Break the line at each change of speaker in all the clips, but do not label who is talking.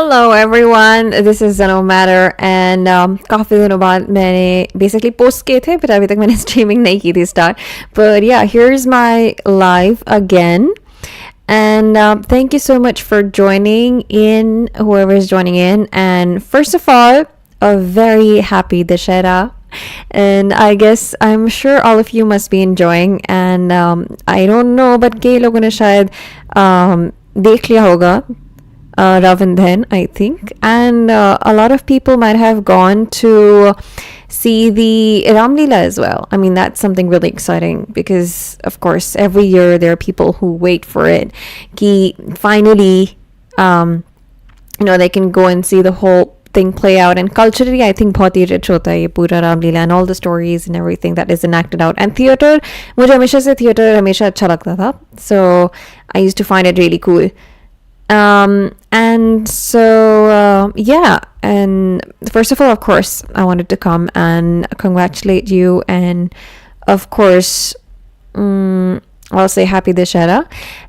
Hello everyone, this is No Matter and काफ़ी दिनों बाद मैंने basically post किए थे but अभी तक मैंने streaming नहीं की थी start. But yeah, here's my live again. And thank you so much for joining in, whoever is joining in. And first of all, a very happy Dusshera. And I guess I'm sure all of you must be enjoying. And I don't know, but कई लोगों ने शायद देख लिया होगा. Ravindhan, I think, and a lot of people might have gone to see the Ramlila as well. I mean, that's something really exciting because, of course, every year there are people who wait for it. Ki finally, they can go and see the whole thing play out. And culturally, I think बहुत ही rich होता है ये पूरा Ramlila and all the stories and everything that is enacted out. And theater, मुझे हमेशा से theater हमेशा अच्छा लगता था. So I used to find it really cool. And so, yeah, and first of all, of course, I wanted to come and congratulate you, and of course, I'll say happy Dusshera.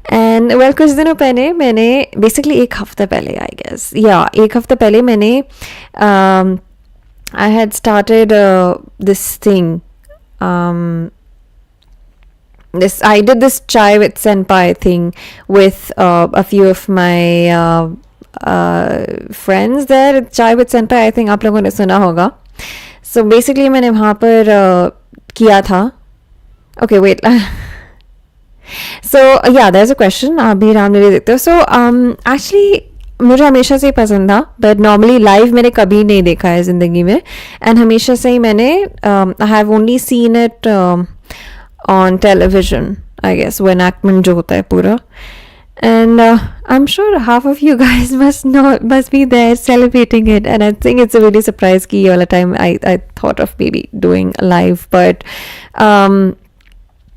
And well, कुछ दिनों पहले मैंने basically एक हफ्ता पहले, I guess, yeah, एक हफ्ता पहले मैंने I had started this thing. I did this chai with senpai thing with a few of my friends there. Chai with senpai, I think आप लोगों ने सुना होगा. So basically मैंने वहाँ पर किया था. Okay, wait. So yeah, there's a question. आप भी रामलीला देखते हो. So actually मुझे हमेशा से ही पसंद था, but normally live मैंने कभी नहीं देखा है ज़िंदगी में. And हमेशा से ही मैंने I have only seen it on television, I guess, when enactment जो होता है पूरा. And I'm sure half of you guys must be there celebrating it, and I think it's a really surprise कि all the time I thought of maybe doing live, but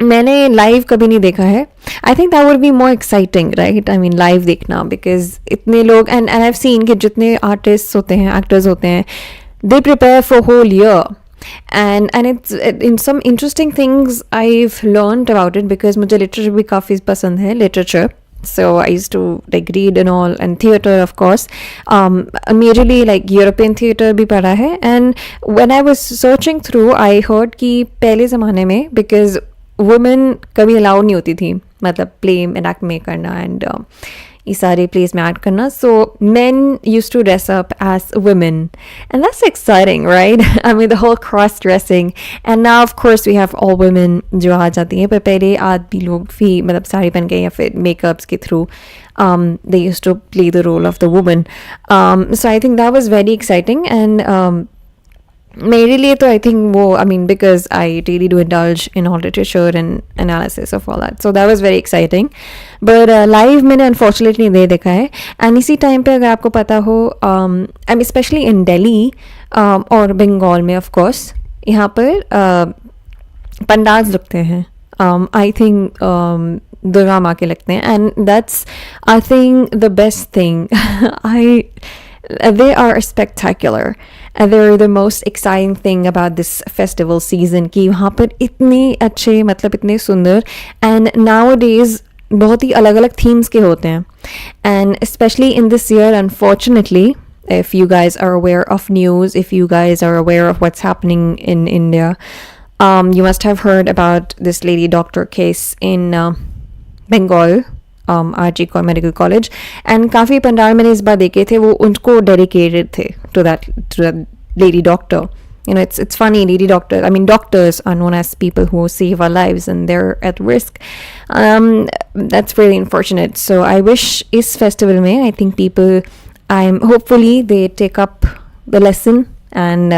मैंने live कभी नहीं देखा है. I think that would be more exciting, right? I mean live देखना, because इतने लोग and I've seen कि जितने artists होते हैं, actors होते हैं, they prepare for whole year. And it's in some interesting things I've learned about it, because मुझे literature भी काफ़ी पसंद है, literature. So I used to like read and all, and theater of course. Majorly like European theater भी पढ़ा है. And when I was searching through, I heard कि पहले ज़माने में, because women कभी allowed नहीं होती थी, मतलब play enact में करना and इस सारे plays में act करना. So men used to dress up as women, and that's exciting, right? I mean the whole cross dressing. And now of course we have all women जो आ जाती हैं, पर पहले आदमी लोग भी मतलब साड़ी पहन के या फिर makeups के through they used to play the role of the woman. So I think that was very exciting. And मेरे लिए तो I think वो, I mean because I really do indulge in all literature and analysis of all that, so that was very exciting. But live मैंने unfortunately नहीं देखा है. And इसी time पे अगर आपको पता हो, I mean especially in Delhi और बंगाल में of course, यहाँ पर पंडाल्स लगते हैं. I think दुर्गा माँ के लगते हैं, and that's I think the best thing. They are spectacular, and they're the most exciting thing about this festival season कि वहाँ पर इतने अच्छे, मतलब इतने सुंदर, and nowadays बहुत ही अलग अलग themes के होते हैं. And especially in this year, unfortunately, if you guys are aware of news, if you guys are aware of what's happening in India, you must have heard about this lady doctor case in Bengal, RG Medical College, and काफ़ी पंडाल मैंने इस बार देखे थे, वो उनको dedicated थे to that lady doctor. You know, it's funny, lady doctor, I mean doctors are known as people who save our lives and they're at risk. That's really unfortunate. So I wish इस festival में I think people, hopefully they take up the lesson, and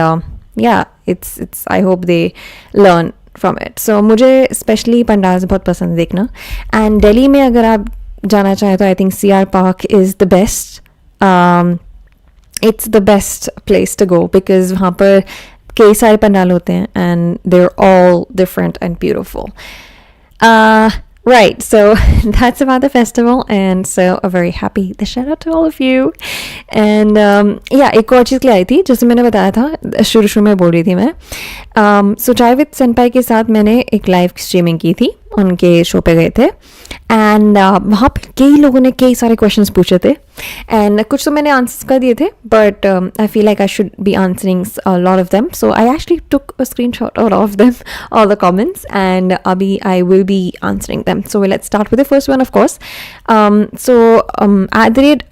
yeah, it's I hope they learn from it. So मुझे specially pandal बहुत पसंद देखना. And Delhi में अगर आप जाना चाहें तो I think CR Park is the best. It's the best place to go, because वहाँ पर कई सारे पंडाल होते हैं and they are all different and beautiful. Right, so that's about the festival, and so a very happy Dusshera to all of you. And yeah, एक और चीज़ के लिए आई थी, जैसे मैंने बताया था शुरू में बोल रही थी मैं. So चाय विद सेनपाई के साथ मैंने एक लाइव स्ट्रीमिंग की थी, उनके शो पे गए थे एंड वहाँ पे कई लोगों ने कई सारे क्वेश्चंस पूछे थे एंड कुछ तो मैंने आंसर कर दिए थे but I feel like I should be answering lot of them so I actually took a screenshot of them all the comments and अभी I will be answering them so let's start with the first one of course so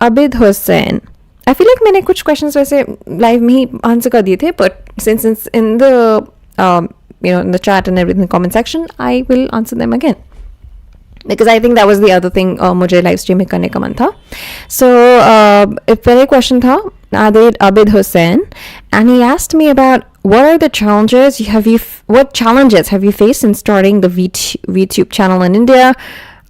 @Abid Hussain I feel like मैंने कुछ questions वैसे live में ही answer कर दिए थे but since in the in the chat and everything, comment section, I will answer them again because I think that was the other thing मुझे live stream में करने का मन था. So पहले question था Abid Hussain and he asked me about what are the challenges what challenges have you faced in starting the VTube channel in India?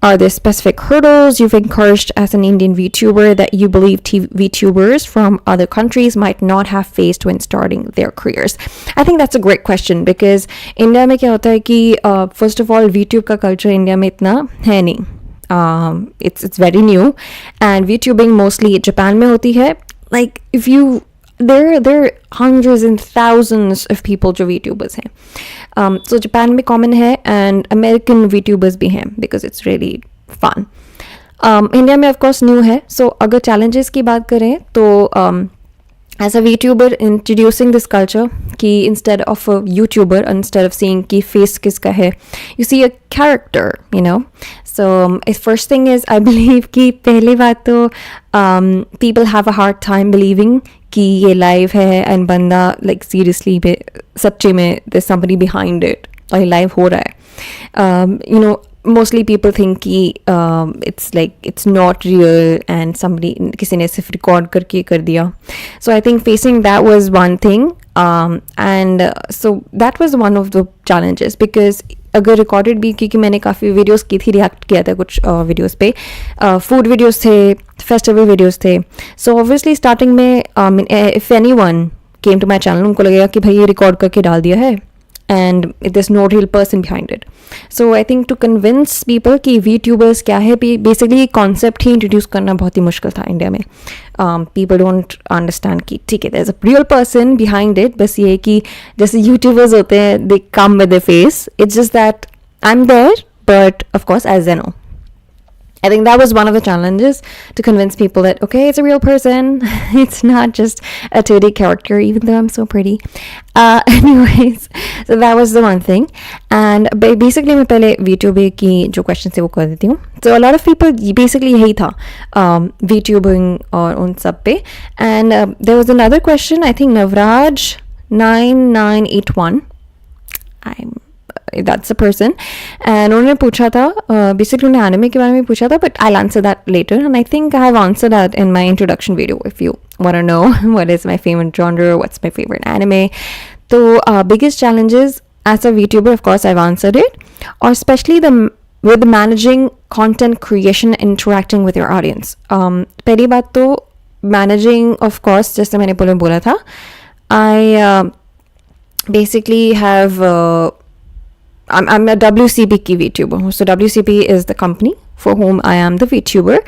Are there specific hurdles you've encouraged as an Indian VTuber that you believe VTubers from other countries might not have faced when starting their careers? I think that's a great question because India में क्या होता है कि first of all VTube का culture India में इतना है नहीं. It's very new and VTubing mostly Japan में होती है. Like if you there are hundreds and thousands of people जो VTubers हैं. So Japan में common है and American VTubers भी हैं because it's really fun. India में of course new है. So अगर challenges की बात करें तो as a VTuber introducing this culture कि instead of a YouTuber instead of seeing कि face किसका है you see a character you know. So first thing is I believe कि पहली बात तो people have a hard time believing कि ये live है and बंदा like seriously में सच्चे में there's somebody behind it और ये live हो रहा है. You know mostly people think कि it's like it's not real and somebody किसी ने सिर्फ record करके कर दिया. So I think facing that was one thing and so that was one of the challenges because अगर recorded भी क्योंकि मैंने काफ़ी videos की थी react किया था कुछ videos पे food videos थे festival videos थे. So obviously starting में if anyone came to my channel उनको लगेगा कि भाई ये record करके डाल दिया है and there's no real person behind it. So I think to convince people कि VTubers क्या है basically concept ही introduce करना बहुत ही मुश्किल था इंडिया में. People don't understand कि ठीक है there's a real person behind it. बस ये कि जैसे YouTubers होते हैं they come with their face. It's just that I'm there but of course as Zeno. I think that was one of the challenges to convince people that okay it's a real person it's not just a 2D character even though I'm so pretty. Anyways so that was the one thing and basically मैं पहले VTuber की जो questions थे वो कर देती हूँ. So a lot of people basically यही था VTubing और उन सब पे and there was another question I think Navraj 9981 that's a person and उन्होंने पूछा था basically उन्हें anime के बारे में पूछा था but I'll answer that later and I think I have answered that in my introduction video if you want to know what is my favorite genre what's my favorite anime. So biggest challenges as a VTuber of course I've answered it or especially with managing content creation and interacting with your audience. पहली बात तो managing of course जैसे मैंने बोला था I basically have I'm a WCP की VTuber. So WCP is the company for whom I am the VTuber.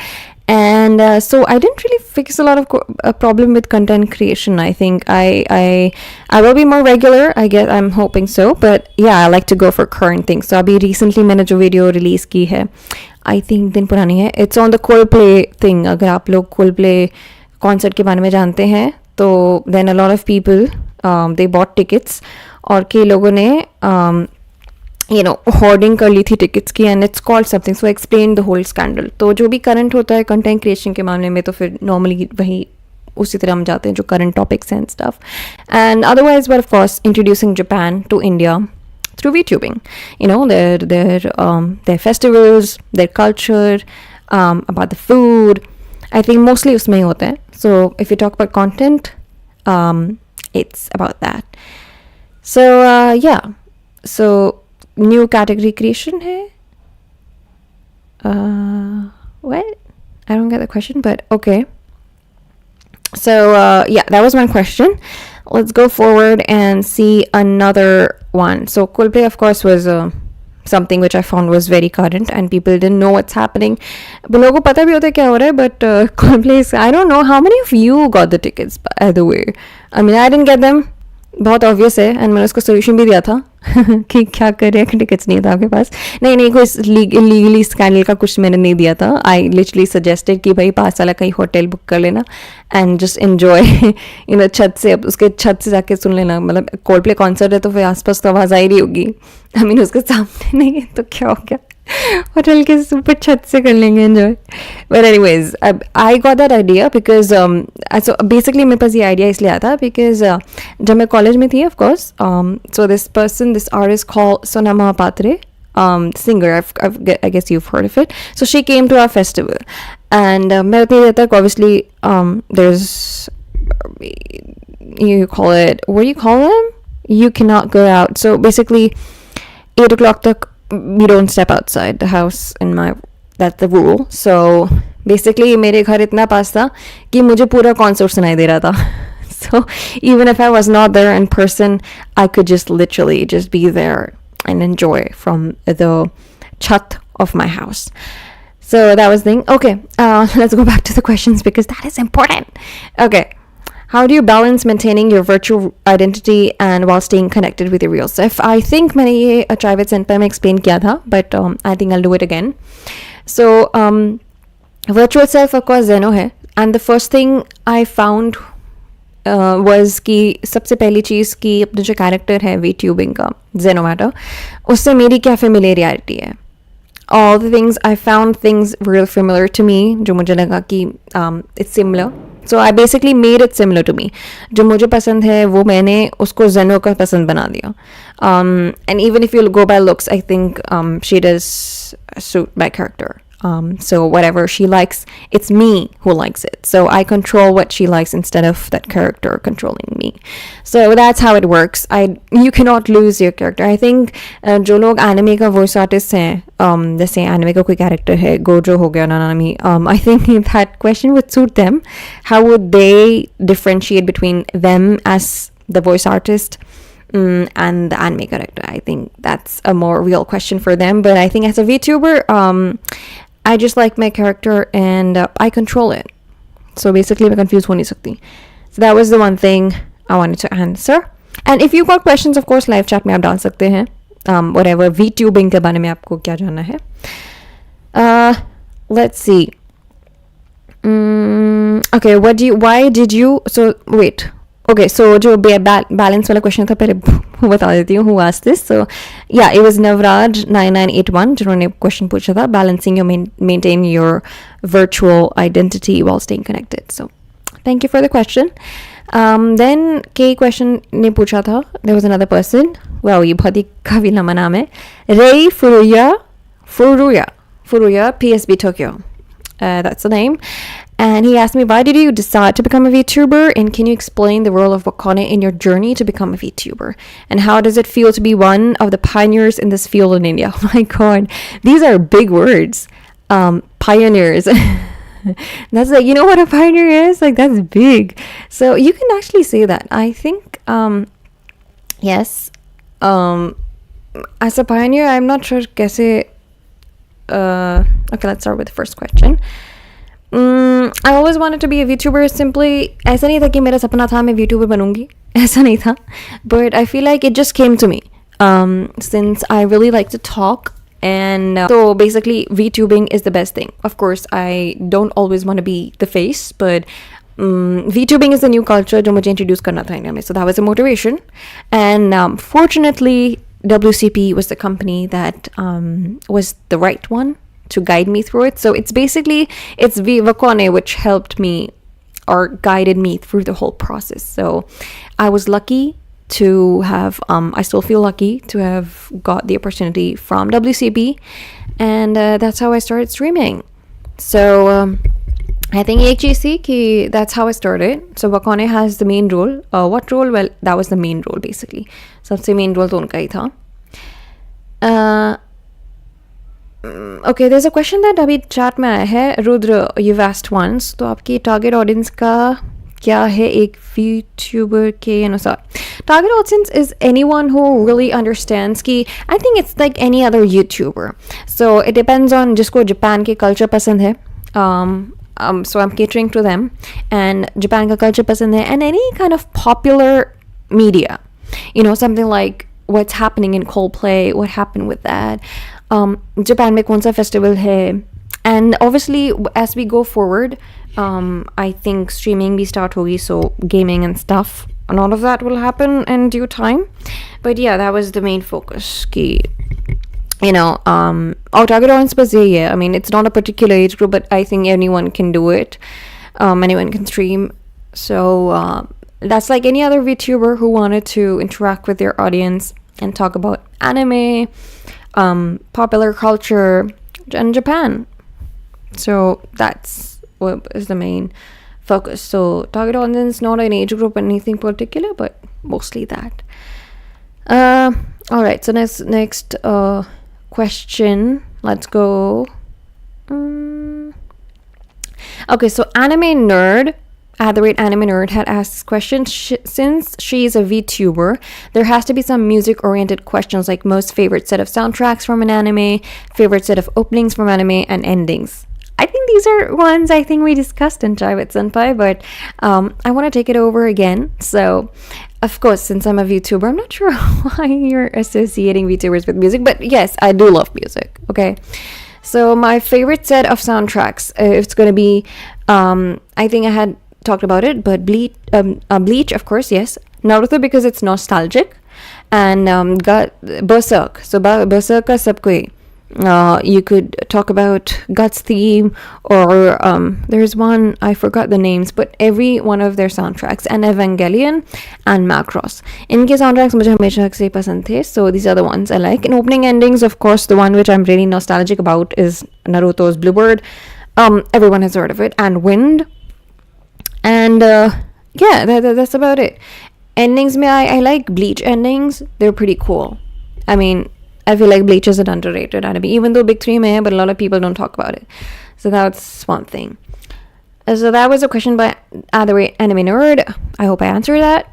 And so I didn't really face a lot of a problem with content creation. I think I will be more regular. I guess I'm hoping so. But yeah, I like to go for current things. So अभी recently मैंने जो video release की है, I think दिन पुरानी है. It's on the Coldplay thing. अगर आप लोग Coldplay concert के बारे में जानते हैं, तो then a lot of people they bought tickets और कई लोगों ने you know hoarding कर ली थी टिकट्स की and it's called something so I explained the whole scandal. तो जो भी करंट होता है कंटेंट क्रिएशन के मामले में तो फिर नॉर्मली वही उसी तरह हम जाते हैं जो करंट टॉपिक्स हैं and stuff. And otherwise we're of course introducing Japan to India through VTubing. You know their festivals, their culture, about the food. I think mostly उसमें ही होता है. So if you talk about content, it's about that. So yeah, so new category creation है. What? I don't get the question, but okay. So yeah, that was one question. Let's go forward and see another one. So Coldplay, of course, was something which I found was very current and people didn't know what's happening. But लोगों को पता भी होता है क्या हो रहा है, but Coldplay, I don't know how many of you got the tickets, by the way. I mean, I didn't get them. बहुत ऑब्वियस है एंड मैंने उसको सोल्यूशन भी दिया था कि क्या करें, टिकट्स नहीं था आपके पास, नहीं कोई लीगली स्कैंडल का कुछ मैंने नहीं दिया था. आई लिटरली सजेस्टेड कि भाई 5 साल का ही होटल बुक कर लेना एंड जस्ट एन्जॉय छत से, उसके छत से जाके सुन लेना. मतलब कोल्ड प्ले कॉन्सर्ट है तो फिर आसपास तो आवाज़ आ ही रही होगी. आई मीन उसके सामने नहीं है तो क्या हो गया, होटल के ऊपर छत से कर लेंगे enjoy. But anyways I got that idea because so basically मेरे पास ये आइडिया इसलिए आया था बिकॉज जब मैं कॉलेज में थी of course, so this artist called Sonam Mahapatre, singer, I guess you've heard of it. So she came to our festival and मैं उतनी देर तक obviously there's you call it, what do you call them? You cannot go out. So basically 8 o'clock तक we don't step outside the house in my, that's the rule. So basically मेरे घर इतना पास था कि मुझे पूरा कॉन्सर्ट सुनाई दे रहा था. So even if I was not there in person, I could just literally just be there and enjoy from the chat of my house. So that was the thing. Okay, let's go back to the questions because that is important. Okay. How do you balance maintaining your virtual identity and while staying connected with your real self? I think मैंने ये private center में explain किया था, but I think I'll do it again. So virtual self of course Zeno है, and the first thing I found was कि सबसे पहली चीज़ कि अपना जो कैरेक्टर है VTubing का Zeno मैटर, उससे मेरी क्या familiarity है. All the things I found things real familiar to me, जो मुझे लगा कि it's similar. So I basically made it similar to me. जो मुझे पसंद है वो मैंने उसको Zeno का पसंद बना दिया. And even if you go by looks, I think she does suit my character. So whatever she likes, it's me who likes it. So I control what she likes instead of that character controlling me. So that's how it works. You cannot lose your character. I think जो लोग anime का voice artist हैं, जैसे anime का कोई character है, Gojo हो गया, Nanami, I think that question would suit them. How would they differentiate between them as the voice artist and the anime character? I think that's a more real question for them. But I think as a VTuber, I just like my character and I control it. So basically मैं confused हो नहीं सकती. So that was the one thing I wanted to answer. And if you got questions, of course, live chat में आप डाल सकते हैं. Whatever VTubing के बारे में आपको क्या जानना है. Let's see. Okay, why did you, so wait. Okay, so जो balance वाला question था पहले बता देती हूँ who asked this. So yeah, it was Navraj 9981 जिन्होंने question पूछा था, balancing your maintain your virtual identity while staying connected. So thank you for the question. Then K question ने पूछा था, there was another person, wow ये बहुत ही काफी लंबा नाम है, Rei Furuya PSB Tokyo, that's the name. And he asked me, why did you decide to become a VTuber? And can you explain the role of Waconne in your journey to become a VTuber? And how does it feel to be one of the pioneers in this field in India? Oh my God, these are big words. Pioneers. That's like, you know what a pioneer is? Like, that's big. So you can actually say that. I think, yes. As a pioneer, I'm not sure kaise. Okay, let's start with the first question. I always wanted to be a VTuber. Simply ऐसा नहीं था कि मेरा सपना था मैं VTuber बनूंगी, ऐसा नहीं था. But I feel like it just came to me since I really like to talk. And so basically VTubing is the best thing. Of course I don't always want to be the face, but VTubing is the new culture जो मुझे introduce करना था India में. So that was a motivation. And fortunately WCP was the company that was the right one to guide me through it. So it's Waconne which helped me or guided me through the whole process. So I was lucky to have, I still feel lucky to have got the opportunity from WCP, and that's how I started streaming. So I think ek cheez thi ki that's how I started. So Waconne has the main role. What role? Well, that was the main role basically. सबसे main role तो उनका ही था. Okay, there's a question that अभी chat में आया है. Rudra, you've asked once. तो आपकी target audience का क्या है एक VTuber के अनुसार? Target audience is anyone who really understands कि I think it's like any other YouTuber. So it depends on जिसको Japan के culture पसंद है. So I'm catering to them. And Japan का culture पसंद है. And any kind of popular media. something like what's happening in Coldplay, what happened with that, Japan mein kaun sa festival hai. And obviously as we go forward, I think streaming bhi start hogi, so gaming and stuff, and all of that will happen in due time. But yeah, that was the main focus ki, our target audience was I mean, it's not a particular age group, but I think anyone can do it. Anyone can stream. So that's like any other VTuber who wanted to interact with their audience and talk about anime, popular culture, and Japan. So that's what is the main focus. So target audience, not an age group, anything particular, but mostly that. All right. So next question. Let's go. Okay. So Anime Nerd, @Anime Nerd, had asked this question. Since she's a VTuber, there has to be some music-oriented questions, like most favorite set of soundtracks from an anime, favorite set of openings from anime, and endings. I think these are ones I think we discussed in Chai with Senpai, but I want to take it over again. So, of course, since I'm a VTuber, I'm not sure why you're associating VTubers with music, but yes, I do love music, okay? So my favorite set of soundtracks, it's going to be, I think I had talked about it, but Bleach, of course, yes. Naruto, because it's nostalgic, and Berserk. So Berserk ka sab koi. You could talk about Guts theme, or there's one, I forgot the names, but every one of their soundtracks, and Evangelion and Macross. Inke soundtracks mujhe hamesha se pasand the, so these are the ones I like. In opening endings, of course, the one which I'm really nostalgic about is Naruto's Bluebird. Everyone has heard of it, and Wind. And yeah, that's about it. Endings, I like Bleach endings. They're pretty cool. I mean, I feel like Bleach is an underrated anime, even though Big 3 may, but a lot of people don't talk about it. So that's one thing. So that was a question by Anime Nerd. I hope I answered that.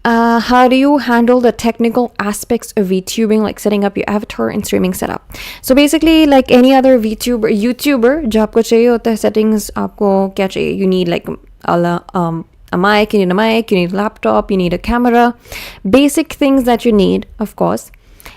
How do you handle the technical aspects of VTubing, like setting up your avatar and streaming setup? So basically, like any other YouTuber, जो आपको चाहिए होता है settings, आपको क्या चाहिए? You need like a mic, you need a laptop, you need a camera, basic things that you need, of course.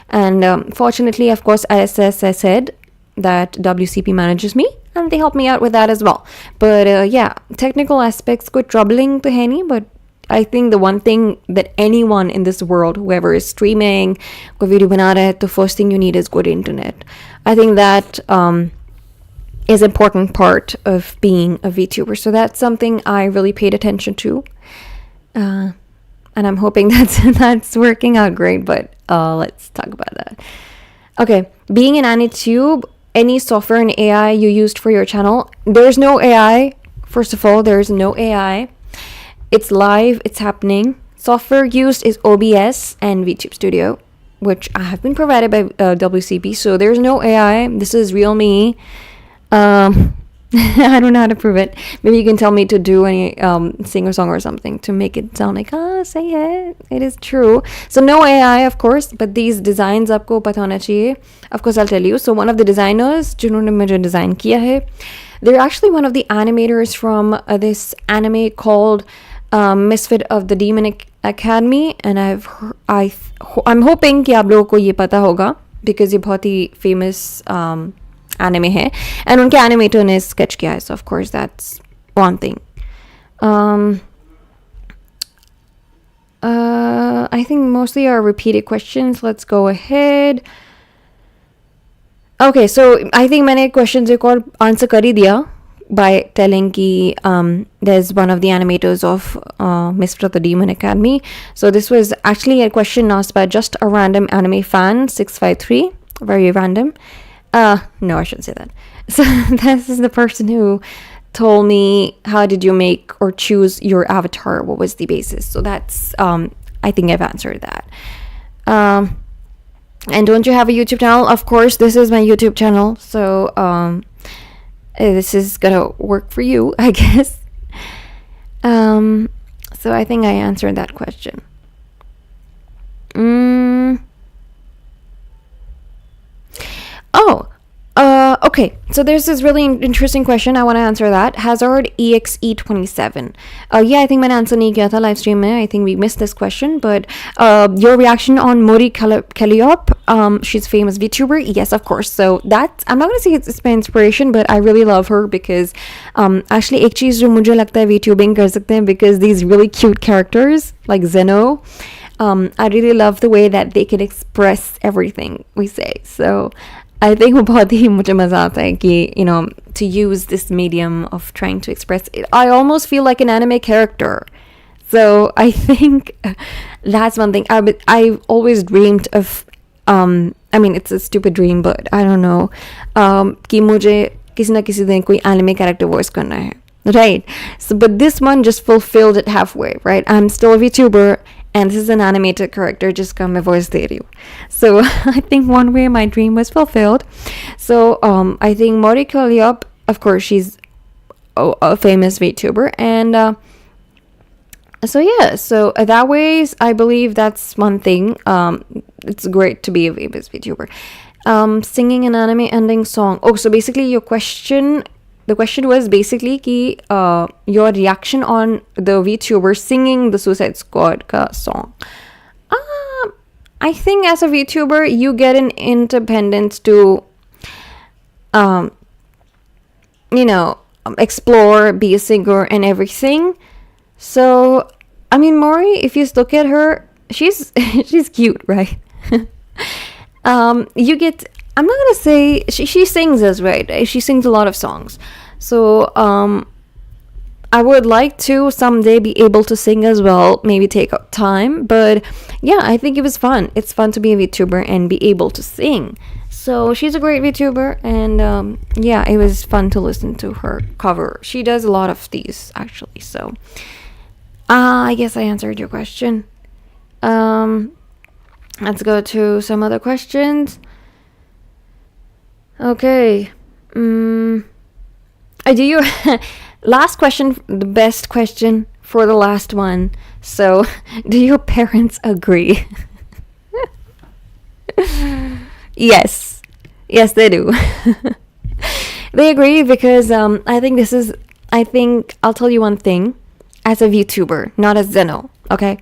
And fortunately, of course, as I said, that WCP manages me, and they help me out with that as well. But yeah, technical aspects could troubling to Henny, but I think the one thing that anyone in this world, whoever is streaming, koi video bana raha hai, the first thing you need is good internet. I think that is an important part of being a VTuber. So that's something I really paid attention to. And I'm hoping that's working out great, but let's talk about that. Okay, being an AniTube, any software and AI you used for your channel? There's no AI. First of all, there's no AI. It's live, it's happening. Software used is OBS and VTube Studio, which I have been provided by WCP, so there's no AI. This is real me. I don't know how to prove it. Maybe you can tell me to do any sing a song or something to make it sound like, say it. It is true. So no AI, of course, but these designs aapko pata hona chahiye. Of course, I'll tell you. So one of the designers, जिन्होंने मुझे design किया है, they're actually one of the animators from this anime called Misfit of the Demon Academy, and I'm hoping कि आप लोगों को ये पता होगा, because ये बहुत ही famous anime है, and उनके animator ने sketch किया है, so of course that's one thing. I think mostly are repeated questions. Let's go ahead. Okay, so I think मैंने questions एक और answer कर ही दिया by telling कि there's one of the animators of Misfit of the Demon Academy. So this was actually a question asked by just a random anime fan, 653, very random. No, I shouldn't say that. So this is the person who told me, how did you make or choose your avatar? What was the basis? So that's, I think I've answered that. And don't you have a YouTube channel? Of course, this is my YouTube channel. So this is gonna work for you, I guess. So I think I answered that question. Okay, so there's this really interesting question. I want to answer that. Hazard EXE27. Yeah, I think मैंने answer नहीं किया था live stream में. I think we missed this question. But your reaction on Mori Calliope, she's a famous VTuber. Yes, of course. So that, I'm not going to say it's my inspiration, but I really love her because actually एक चीज़ जो मुझे लगता है VTubing कर सकते हैं, because these really cute characters like Zeno, I really love the way that they can express everything we say. So I think वो बहुत ही मुझे मज़ा आता है कि, you know, to use this medium of trying to express it. I almost feel like an anime character. So I think that's one thing. I've always dreamed of, I mean, it's a stupid dream, but I don't know, कि मुझे किसी ना किसी दिन कोई anime character voice करना है. Right? So, but this one just fulfilled it halfway, right? I'm still a VTuber, and this is an animated character, just come my voice there you. So I think one way my dream was fulfilled. So I think Mori Calliope, of course, she's a famous VTuber, and so yeah, so that ways I believe that's one thing. It's great to be a famous VTuber. Singing an anime ending song. Oh, so basically the question was basically ki, your reaction on the VTuber singing the Suicide Squad ka song. I think as a VTuber, you get an independence to, you know, explore, be a singer and everything. So, I mean, Mori, if you look at her, she's she's cute, right? You get, I'm not gonna say she sings as right. She sings a lot of songs. So I would like to someday be able to sing as well. Maybe take up time, but yeah, I think it was fun. It's fun to be a VTuber and be able to sing. So she's a great VTuber, and yeah, it was fun to listen to her cover. She does a lot of these actually. So I guess I answered your question. Let's go to some other questions. Okay. Do you last question, the best question for the last one. So, do your parents agree? Yes. Yes, they do. They agree because I think I'll tell you one thing as a VTuber, not as Zeno, okay?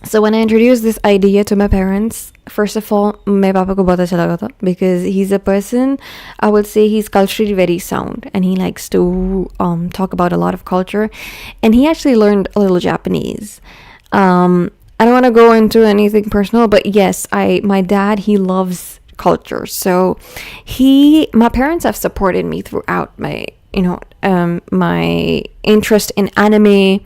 So when I introduced this idea to my parents, first of all, my papa ko bahut acha laga tha because he's a person, I would say he's culturally very sound and he likes to talk about a lot of culture, and he actually learned a little Japanese. I don't want to go into anything personal, but yes, my dad, he loves culture. So my parents have supported me throughout my, my interest in anime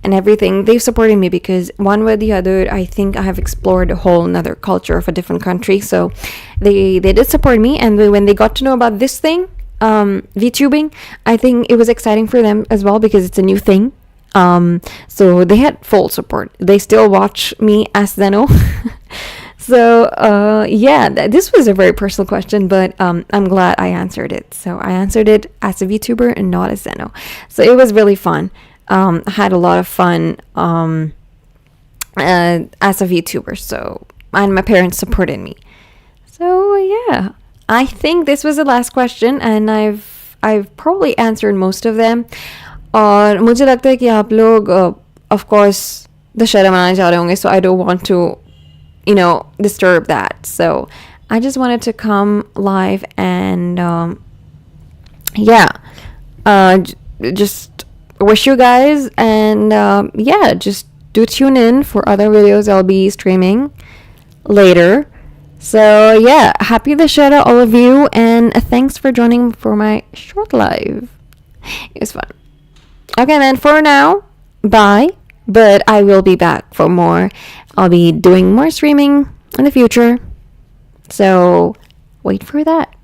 and everything. They've supported me because one way or the other, I think I have explored a whole another culture of a different country. So they did support me, and when they got to know about this thing, VTubing, I think it was exciting for them as well because it's a new thing. So they had full support. They still watch me as Zeno. So yeah, this was a very personal question, but I'm glad I answered it. So I answered it as a VTuber and not as Zeno. So it was really fun. I had a lot of fun as a VTuber. So, and my parents supported me. So yeah, I think this was the last question, and I've probably answered most of them. और मुझे लगता है कि आप लोग of course Dussehra मनाने जा रहे होंगे, so I don't want to disturb that. So I just wanted to come live and just wish you guys, and just do tune in for other videos I'll be streaming later. So yeah, happy Dusshera all of you, and thanks for joining for my short live. It was fun. Okay then, for now, bye, but I will be back for more. I'll be doing more streaming in the future, so wait for that.